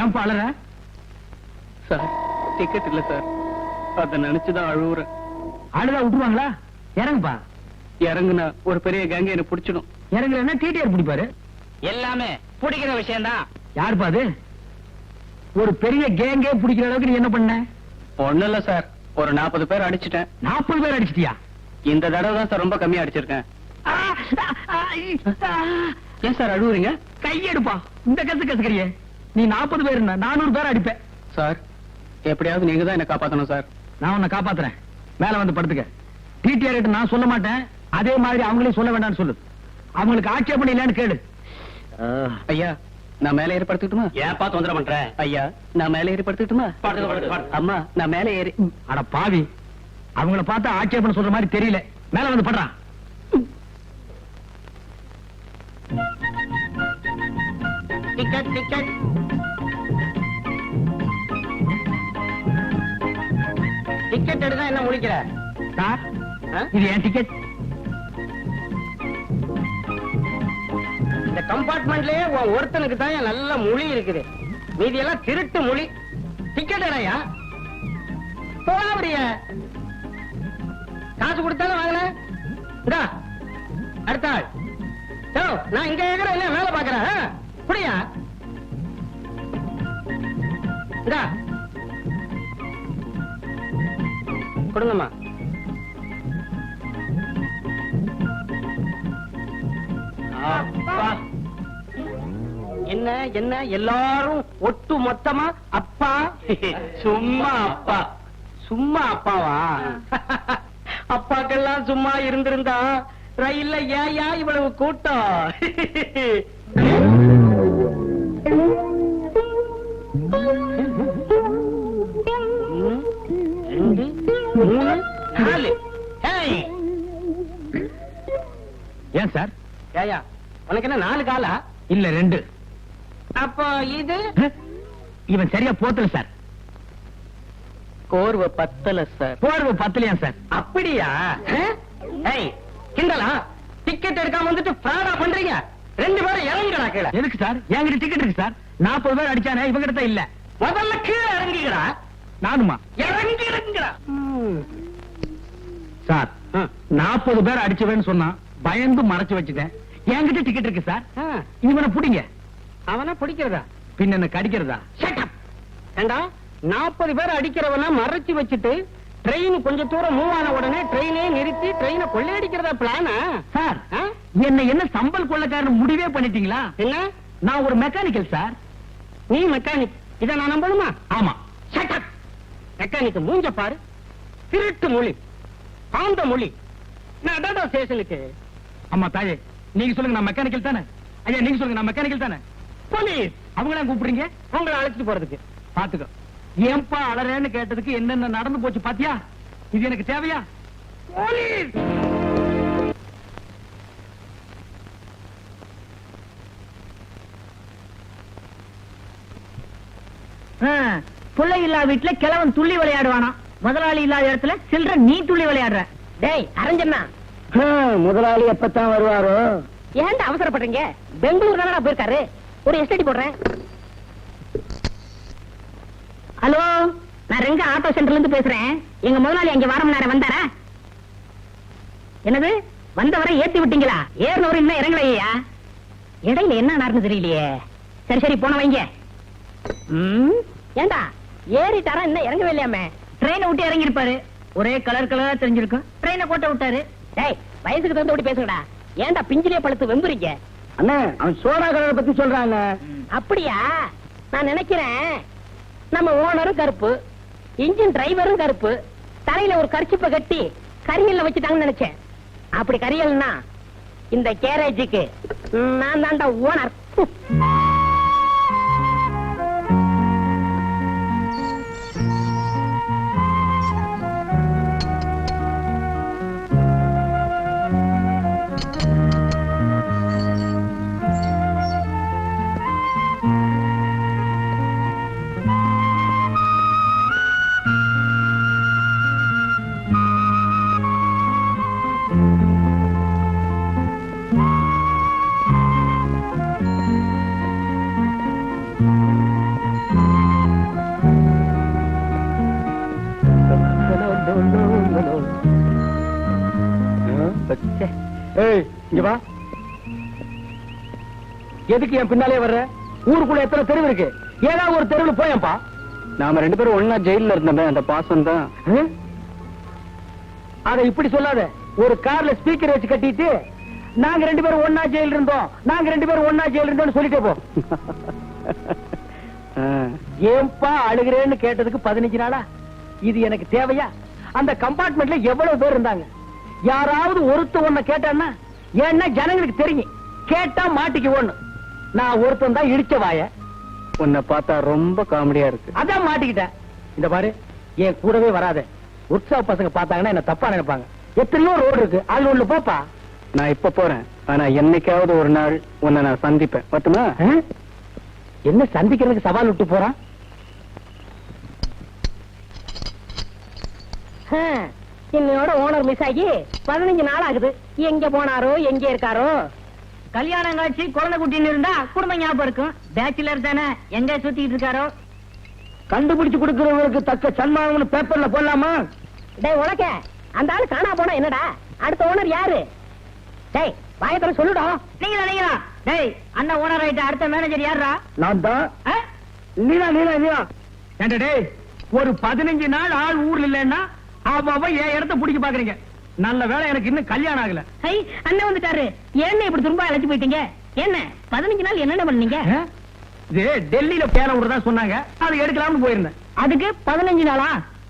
ஏன் பாளர sir? Ticket இல்ல sir, அத நினைச்சுதான் அழுவுறேன். ஆளுதான் விட்டுருவாங்களா? இறங்குப்பா. இறங்குனா ஒரு பெரிய கேங்க என்ன பிடிச்சிடும். இறங்குறேன்னா டிடிஆர் பிடிப்பாரு. எல்லாமே பிடிக்கிற விஷயம் தான். யாருப்பா அது? ஒரு பெரிய கேங்கே பிடிக்கிற அளவுக்கு நீ என்ன பண்ண? ஒண்ணு இல்ல சார், ஒரு 40 பேர் அடிச்சிட்டேன். 40 பேர் அடிச்சிட்டியா? இந்த தடவை தான் சார் ரொம்ப கம்மியா அடிச்சிருக்கேன். ஏன் சார் அழுவுறீங்க? கையெடுப்பா. இந்த கசு கசுக்கறியே. நீ 40 பேர் 400 பேர் அடிப்பேன். சார் எப்படியாவது நீங்க தான் என்ன காப்பாத்தணும் சார். நான் உன்னை காப்பாத்துறேன். மேல வந்து படுத்துக்க. டிடிஆர் நான் சொல்ல மாட்டேன், அதே மாதிரி அவங்களே சொல்ல வேண்டாம்னு சொல்லு. அவங்களுக்கு ஆட்சேபணம் இல்லைன்னு கேளு. ஐயா நான் மேலே ஏறி படுத்துட்டுமா? ஏப்பா தொந்தரவு பண்ற? ஐயா நான் மேலே ஏறி படுத்துட்டுமா? அம்மா நான் மேலே ஏறி. அட பாவி, அவங்கள பார்த்தா ஆட்சேபணம் சொல்ற மாதிரி தெரியல. மேல வந்து படுறான். டிக்கெட் டிக்கெட் டிக்கெட் எடுத்தா என்ன முடிக்கிற? சார் இது என் டிக்கெட். இந்த கம்பார்ட்மெண்ட்லயே ஒருத்தனுக்கு தான் நல்ல மொழி இருக்குது, மீதி எல்லாம் திருட்டு மொழி. டிக்கெட் எடையா போறிய காசு கொடுத்தாலும் வாங்கல. இந்தா அடுத்த ஆள். நான் இங்க இருக்கிற என்ன வேலை பாக்குறேன் புரியா? இந்தா கொடுங்கம்மா. என்ன என்ன எல்லாரும் ஒட்டு மொத்தமா அப்பா? சும்மா அப்பா. சும்மா அப்பாவா? அப்பாக்கெல்லாம் சும்மா இருந்திருந்தா ரயில்ல ஏயா இவ்வளவு கூட்டம்? ரெண்டு மூணு நாலு. ஏன் சார்? ஏயா உனக்கு என்ன 4 காலா? இல்ல 2. அப்போ இது இவன் சரியா போத்தல சார். கோர்வை பத்தல சார். போர்வை பத்தலையா சார்? அப்படியா? கிண்டலா? டிக்கெட் எடுக்காம வந்துட்டு ஃப்ராடா பண்றீங்க. 2 பேரும் இறங்குடா கீழே. எதுக்கு சார்? என்கிட்ட டிக்கெட் இருக்கு சார். 40 பேர் அடிச்சானே, இவங்கிட்ட இல்ல. முதல்ல கீழே இறங்கிக்கடா. நானுமா? இறங்கிடா சார். 40 பேர் அடிச்சவன்னு சொன்னா பயந்து மறைச்சு வச்சுட்டேன். என்கிட்ட டிக்கெட் இருக்கு சார். இவனை புடிங்க. அவனை பிடிக்கிறதா? பின்ன என்ன கடிக்கிறதா? ஏண்டா 40 பேர் அடிக்கிறவனா மறைச்சு வச்சுட்டு ட்ரெயின் கொஞ்சம் தூரம் மூவ் ஆன உடனே ட்ரெயினே நிறுத்தி ட்ரெயினை கொள்ளையடிக்கிறதா பிளானா? சார் என்ன சம்பல் கொள்ளக்காரன் முடிவே பண்ணிட்டீங்களா? என்ன? நான் ஒரு மெக்கானிக்கல் சார். நீ மெக்கானிக், இத நான் நம்பணுமா? ஆமா. மெக்கானிக் மூஞ்ச பாரு, திருட்டு மொழி, ஆந்த மொழி. நான் டாடா ஸ்டேஷனுக்கு. அம்மா தாயே, நீங்க சொல்லுங்க நான் மெக்கானிக்கல் தானே? ஐயா நீங்க சொல்லுங்க நான் மெக்கானிக்கல் தானே? போலீஸ் அவங்கள கூப்பிடுறீங்க? உங்களை அழைச்சிட்டு போறதுக்கு. பாத்துக்கோ. ஏன்பா அலறேன்னு கேட்டதுக்கு என்னென்ன நடந்து போச்சு பாத்தியா? இது எனக்கு தேவையா? போலீஸ் பிள்ளை இல்லாத வீட்டுல கிழவன் துள்ளி விளையாடுவானா, முதலாளி இல்லாத இடத்துல சில்ற நீ துள்ளி விளையாடுற. டேய் அரஞ்சண்ணா, முதலாளி எப்பத்தான் வருவாரோ? ஏன்டா அவசரப்படுறீங்க? பெங்களூர் தானடா போயிருக்காரு. ஒரு எஸ்டடி போடுறேன். ஹலோ, நான் ரெங்க ஆட்டோ சென்டர்ல இருந்து பேசுறேன். எங்க முதலாளி அங்க வாரம் நேரம் வந்தாரா? என்னது வந்தவரை ஏத்தி விட்டீங்களா? ஏறினவரை இன்னும் இறங்கலையா? இடையில என்ன நடந்து தெரியலையே. சரி சரி போன வைங்க. ஏண்டா ஏறிட்டாரா இன்னும் இறங்கவே இல்லையாமே? ட்ரெயினை விட்டு இறங்கி இருப்பாரு. ஒரே கலர் கலரா தெரிஞ்சிருக்கும். ட்ரெயினை கோட்டை விட்டாரு. டேய் வயசுக்கு தகுந்த விட்டு பேசுங்கடா. ஏண்டா பிஞ்சிலே பழுத்து வெம்புறீங்க? அண்ணா அவன் சோடா கலரை பத்தி சொல்றாங்க. அப்படியா? நான் நினைக்கிறேன் நம்ம ஓனரும் கருப்பு, இன்ஜின் டிரைவரும் கருப்பு, தலையில ஒரு கர்ச்சிப்பை கட்டி கரியல்ல வச்சுட்டாங்கன்னு நினைச்சேன். அப்படி கரியல்னா இந்த கேரேஜுக்கு நான் தான்டா ஓனர். இங்க வா. எதுக்கு என் பின்னாலே வர்ற? ஊருக்குள்ள எத்தனை தெருவு இருக்கு? ஏதாவது ஒரு தெருவுல போயப்பா. நாம 2 பேரும் ஒண்ணா ஜெயில இருந்தோமே, அந்த பாசம் தான். அத இப்படி சொல்லாத. ஒரு கார்ல ஸ்பீக்கர் வச்சு கட்டிட்டு நாங்க 2 பேரும் ஒண்ணா ஜெயில இருந்தோம், நாங்க 2 பேரும் ஒண்ணா ஜெயில இருந்தோம்னு சொல்லிட்டே போ. ஏன்பா அழுகிறேன்னு கேட்டதுக்கு 15 நாளா? இது எனக்கு தேவையா? அந்த கம்பார்ட்மெண்ட்ல எவ்வளவு பேர் இருந்தாங்க. யாராவது ஒருத்த ஒண்ண கேட்டான்னா, ஏன்னா ஜனங்களுக்கு தெரியும் கேட்டா மாட்டிக்கு ஒண்ணு. நான் ஒருத்தன் தான் இடிச்ச வாய. உன்னை பார்த்தா ரொம்ப காமெடியா இருக்கு. அதான் மாட்டிக்கிட்டேன். இந்த பாரு, என் கூடவே வராத. உற்சாக பசங்க பார்த்தாங்கன்னா என்ன தப்பா நினைப்பாங்க. எத்தனையோ ரோடு இருக்கு, அதுல உள்ள போப்பா. நான் இப்ப போறேன், ஆனா என்னைக்காவது ஒரு நாள் உன்னை நான் சந்திப்பேன். மட்டுமா? என்ன சந்திக்கிறதுக்கு சவால் விட்டு போறான்? என்னோட ஓனர் மிஸ் ஆகி 15 நாள் ஆகுது. எங்க போனாரோ, எங்க இருக்காரோ? கல்யாணம் காட்சி குழந்தை குட்டின்னு இருந்தா குடும்பம் ஞாபகம் இருக்கும். பேச்சுலர் தானே, எங்க சுத்திட்டு இருக்காரோ? கண்டுபிடிச்சு கொடுக்கிறவங்களுக்கு தக்க சன்மானம்னு பேப்பர்ல போடலாமா? டேய் உனக்க, அந்த ஆளு காணா போனா என்னடா? அடுத்த ஓனர் யாரு? டேய் வாயத்தர சொல்லுடா. நீங்களா? டேய் அண்ணா ஓனர் ஆயிட்ட, அடுத்த மேனேஜர் யாரா? நான் தான். நீனா. ஏண்டா டேய், ஒரு 15 நாள் ஆள் ஊர்ல இல்லன்னா அவ என் இடத்த பிடிக்க பாக்குறீங்க. நல்ல வேளை எனக்கு இன்னும் கல்யாணம் ஆகல. ஐ அண்ணன் வந்துட்டாரு. என்ன இப்படி திரும்ப அழைச்சு போயிட்டீங்க? என்ன 15 நாள் என்னென்ன பண்ணீங்க? இது டெல்லியில பேர விடுறதா சொன்னாங்க, அது எடுக்கலாம்னு போயிருந்தேன். அதுக்கு 15 நாளா?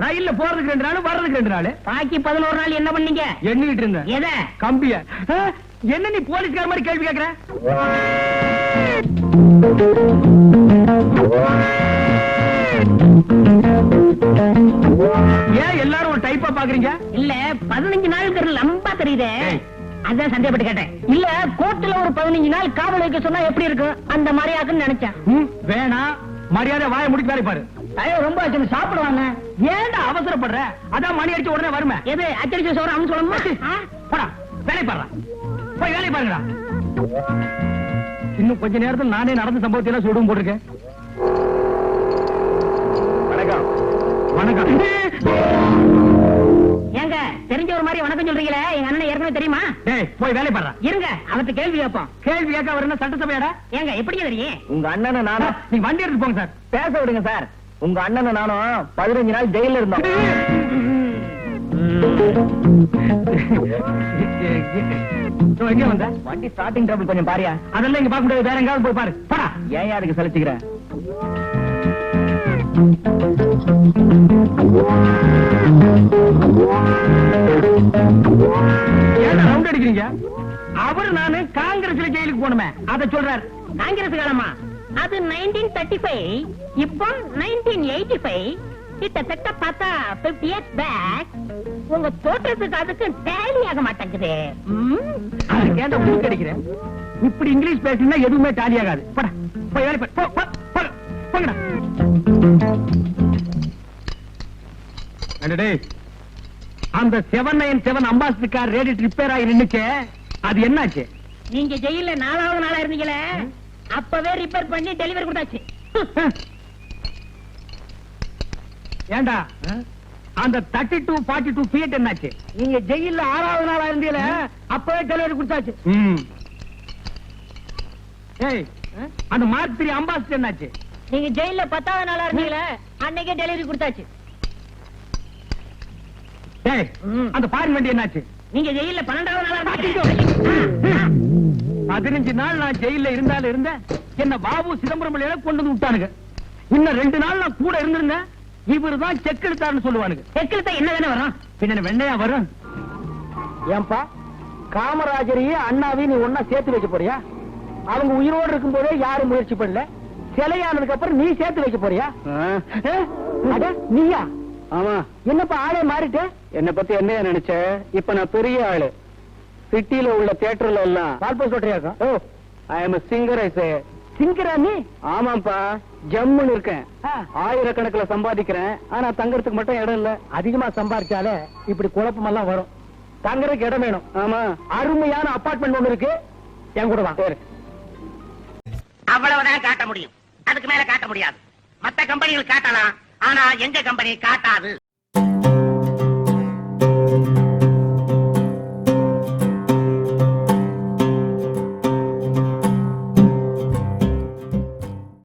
ரயில்ல போறதுக்கு 2 நாள், வர்றதுக்கு 2 நாள். பாக்கி 11 நாள் என்ன பண்ணீங்க? எண்ணிட்டு இருந்தேன். எதை? கம்பிய. என்ன நீ போலீஸ்கார மாதிரி கேள்வி கேக்குற? ஏன் எல்லாரும் ஒரு டைப்பா பாக்குறீங்க? இல்ல 15 நாளுக்கு லம்பா தெரியுதே, அதான் சந்தேகப்பட்டு கேட்டேன். இல்ல கோர்ட்ல ஒரு 15 நாள் காவல் வைக்க சொன்னா எப்படி இருக்கும், அந்த மாதிரி ஆகுன்னு நினைச்சேன். வேணாம், மரியாதை வாயை முடிக்க வேலை பாரு. ஐயோ ரொம்ப ஆச்சு, சாப்பிடுவாங்க. ஏன்டா அவசரப்படுற? அதான் மணி அடிச்ச உடனே வருமே. எது அச்சடிச்ச சோறு அவனு சொல்லணுமா? போடா வேலை பாரு, போய் வேலை பாருங்கடா. இன்னும் கொஞ்ச நேரத்தில் நானே நடந்த சம்பவத்தை எல்லாம் சொல்லுவோம் போட்டிருக்கேன். வணக்கம். வணக்கம். ஏங்க தெரிஞ்ச ஒரு மாதிரி வணக்கம் சொல்றீங்களே, எங்க அண்ணன் ஏற்கனவே தெரியுமா? டேய் போய் வேலை பாரு. இருங்க அவர்கிட்ட கேள்வி கேட்போம். கேள்வி கேட்க அவர் என்ன சட்டசபையாடா? ஏங்க எப்படி தெரியும்? உங்க அண்ணனை நானும். நீ வண்டி எடுத்து போங்க சார். பேச விடுங்க சார். உங்க அண்ணனை நானும் 15 நாள் ஜெயில இருந்தோம். எங்க வந்த? வண்டி ஸ்டார்டிங் ட்ரபிள் கொஞ்சம் பாரியா. அதெல்லாம் இங்க பார்க்க முடியாது, வேற எங்காவது போய் பாரு. போடா. ஏன் யாருக்கு சலிச்சுக்கிறேன்? ஏன்டா ரவுண்ட் அடிக்கிறீங்க? அவர் நானு காங்கிரஸ்ல ஜெயிலுக்கு போனமே, அத சொல்றாரு. காங்கிரஸ் காலமா? அது 1935, இப்போ 1985. கிட்டத்தட்ட பார்த்தா 50 years பேக். உங்க தோற்றத்துக்கு அதுக்கு டேலி ஆக மாட்டேங்குது. ஏன்டா மூக்கு அடிக்கிறேன்? இப்படி இங்கிலீஷ் பேசினா எதுவுமே டாலி ஆகாது. போடா போய் வேலை பாரு. போங்கடா. டேய், அந்த 797 அம்பாசிடர் கார் ரேடியேட்டர் ரிப்பேர் ஆகி நின்னுச்சே, அது என்னாச்சு? நீங்க ஜெயில 4வது நாளா இருந்தீங்களே, அப்பவே ரிப்பேர் பண்ணி டெலிவரி கொடுத்தாச்சு. ஏண்டா அந்த 32 42 ஃபீட் என்னாச்சு? நீங்க ஜெயில 6வது நாளா இருந்தீல, அப்பவே டெலிவரி கொடுத்தாச்சு. ஏய், அந்த மார்க் 3 அம்பாசிடர் என்னாச்சு? நீங்க ஜெயில 10வது நாளா இருந்தீங்களே, அன்னைக்கே டெலிவரி கொடுத்தாச்சு. ஏய், அந்த பாரின் வண்டி என்னாச்சு? நீங்க ஜெயில 12வது நாளா இருந்தீங்க. 15 நாள் நான் ஜெயில இருந்தாலும் இருந்தேன். என்ன பாபு சிதம்பரம் பிள்ளையில கொண்டு வந்து விட்டானுங்க. இன்னும் 2 நாள் நான் கூட இருந்திருந்தேன், இவரு தான் செக் எடுத்தாருன்னு சொல்லுவானுங்க. செக் எடுத்தா என்ன தானே வரும்? பின்ன வெண்ணையா வரும். ஏன்பா காமராஜரையும் அண்ணாவையும் நீ ஒன்னா சேர்த்து வைக்க போறியா? அவங்க உயிரோடு இருக்கும் போதே யாரும் முயற்சி பண்ணல, சிலையானதுக்கு அப்புறம் நீ சேர்த்து வைக்க போறியா? அட நீயா? ஆமா. என்னப்பா ஆளே மாறிட்டு? என்ன பத்தி என்ன நினைச்ச? இப்ப நான் பெரிய ஆளு. சிட்டில உள்ள தியேட்டர்ல எல்லாம் பால்போஸ் சொல்றியா? ஓ, ஐ அம் a singer. I say. சிங்கரா நீ? ஆமாப்பா, ஜம்முன்னு இருக்கேன். ஆயிரக்கணக்கில் சம்பாதிக்கிறேன், ஆனா தங்கறதுக்கு மட்டும் இடம் இல்ல. அதிகமா சம்பாதிச்சாலே இப்படி குழப்பம் எல்லாம் வரும். தங்கறதுக்கு இடம் வேணும். ஆமா, அருமையான அபார்ட்மெண்ட் ஒண்ணு இருக்கு, என் கூட வா. சரி. அவ்வளவுதான் காட்ட முடியும், அதுக்கு மேல காட்ட முடியாது. மத்த கம்பெனிகள் காட்டலாம், ஆனா எங்க கம்பெனி காட்டாது.